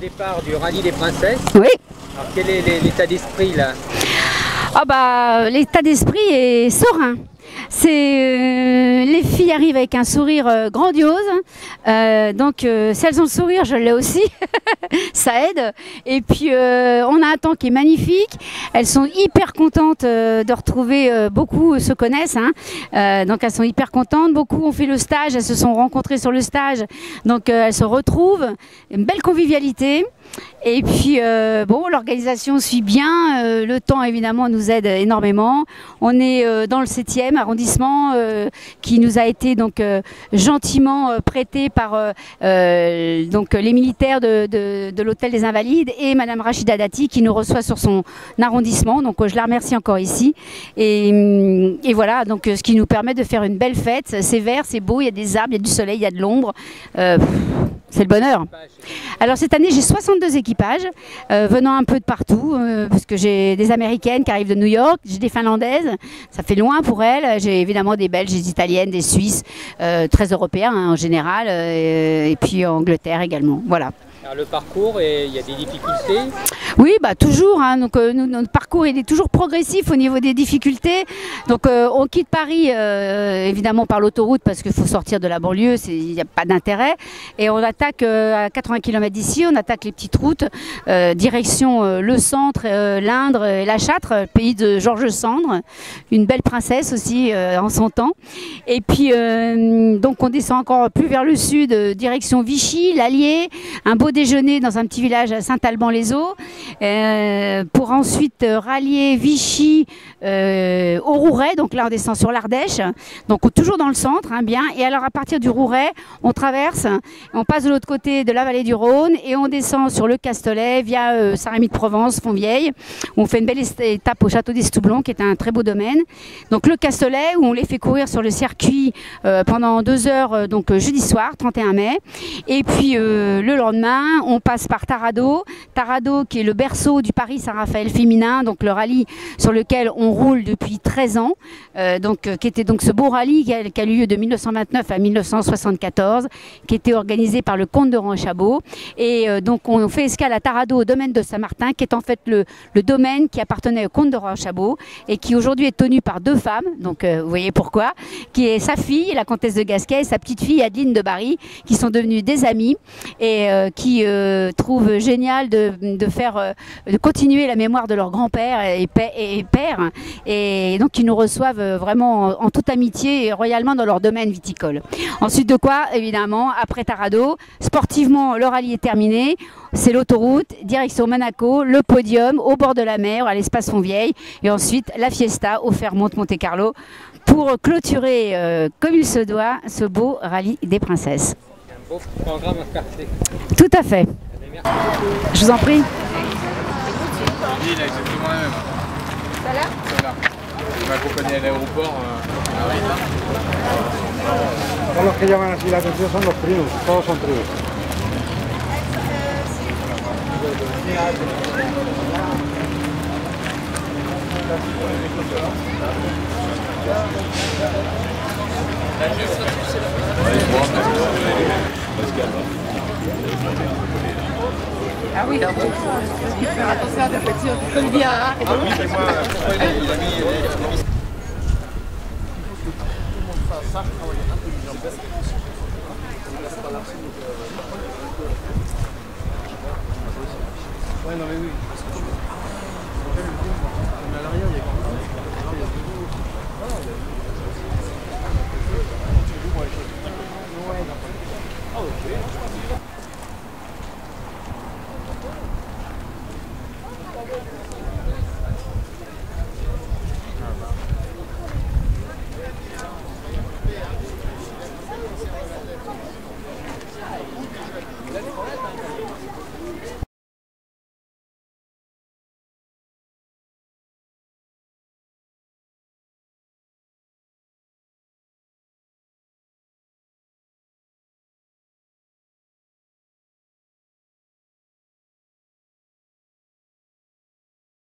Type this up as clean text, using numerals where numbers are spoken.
départ du rallye des princesses. Oui. Alors quel est l'état d'esprit là? Ah bah, l'état d'esprit est serein. Les filles arrivent avec un sourire grandiose, donc si elles ont le sourire, je l'ai aussi, ça aide. Et puis on a un temps qui est magnifique, elles sont hyper contentes de retrouver, beaucoup se connaissent, hein. Donc elles sont hyper contentes, beaucoup ont fait le stage, elles se sont rencontrées sur le stage, donc elles se retrouvent, une belle convivialité. Et puis bon, l'organisation suit bien, le temps évidemment nous aide énormément. On est dans le 7e arrondissement qui nous a été donc gentiment prêté par donc les militaires de l'hôtel des Invalides et Madame Rachida Dati qui nous reçoit sur son arrondissement. Donc je la remercie encore ici. Et voilà, donc ce qui nous permet de faire une belle fête. C'est vert, c'est beau, il y a des arbres, il y a du soleil, il y a de l'ombre. C'est le bonheur. Alors cette année j'ai 62 équipages venant un peu de partout parce que j'ai des Américaines qui arrivent de New York, j'ai des Finlandaises, ça fait loin pour elles, j'ai évidemment des Belges, des Italiennes, des Suisses, très européens hein, en général et puis Angleterre également. Voilà. Alors le parcours, il y a des difficultés? Oui, bah toujours. Hein, donc notre parcours il est toujours progressif au niveau des difficultés. Donc on quitte Paris évidemment par l'autoroute parce qu'il faut sortir de la banlieue, il n'y a pas d'intérêt. Et on attaque à 80 km d'ici, on attaque les petites routes, direction le centre, l'Indre et la Châtre, pays de Georges Sandre, une belle princesse aussi en son temps. Et puis donc on descend encore plus vers le sud, direction Vichy, l'Allier, un beau déjeuner dans un petit village à Saint-Alban-les-Eaux pour ensuite rallier Vichy au Rouret, donc là on descend sur l'Ardèche, donc toujours dans le centre, hein, bien, et alors à partir du Rouret on traverse, on passe de l'autre côté de la vallée du Rhône et on descend sur le Castellet via Saint-Rémy-de-Provence, Fontvieille, où on fait une belle étape au château d'Estoublon qui est un très beau domaine. Donc le Castellet où on les fait courir sur le circuit pendant 2 heures, donc jeudi soir 31 mai, et puis le lendemain on passe par Tarado qui est le berceau du Paris Saint-Raphaël féminin, donc le rallye sur lequel on roule depuis 13 ans, qui était donc ce beau rallye qui a eu lieu de 1929 à 1974, qui était organisé par le comte de Ranchabot. Et donc on fait escale à Tarado au domaine de Saint-Martin, qui est en fait le domaine qui appartenait au comte de Ranchabot et qui aujourd'hui est tenu par 2 femmes, donc vous voyez pourquoi, qui est sa fille, la comtesse de Gasquet, et sa petite fille Adeline de Barry, qui sont devenues des amies et qui trouvent génial de continuer la mémoire de leur grand-père et père, et donc qui nous reçoivent vraiment en toute amitié et royalement dans leur domaine viticole. Ensuite de quoi, évidemment, après Tarado, sportivement le rallye est terminé, c'est l'autoroute, direction Monaco, le podium au bord de la mer, à l'espace Fontvieille, et ensuite la fiesta au Fairmont Monte-Carlo pour clôturer comme il se doit ce beau rallye des princesses. Un beau programme à faire. Tout à fait. Je vous en prie. Il a exactement la même. Ça là ? Voilà. Il m'a accompagné à l'aéroport. Todos los que llaman así la atención son los tríos, todos son tríos. Ah oui, alors il faut faire attention à ta voiture, tu connais bien, hein? Ah oui, c'est moi. Bueno, baby.